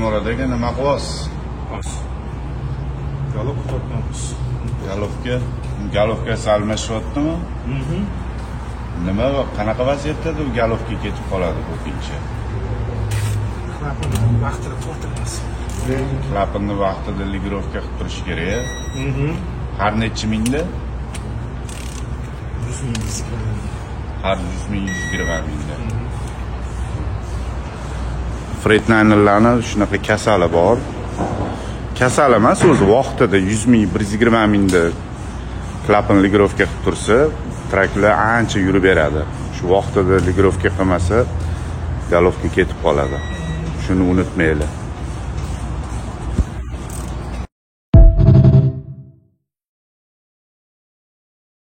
Moradagi nima qilyapsiz? Galop tortamiz. Galovga salmashyaptimi? Nima va qanaqa vaziyatda u galovga ketib qoladi ko'pincha? Klapani vaqtida tortamiz. Klapani vaqtida ligirovka qilib turish kerak. Har necha mingda? 100 ming diskrimining. Har 100 ming 120 mingda. Freightliner shunaqa kasali bor. Kasal emas, o'zi vaqtida 100 ming 120 mingda klapan ligirovka qilib tursa, traklar ancha yurib beradi. Shu vaqtida ligirovka qilmasa, galovga ketib qoladi. Shuni unutmaylik.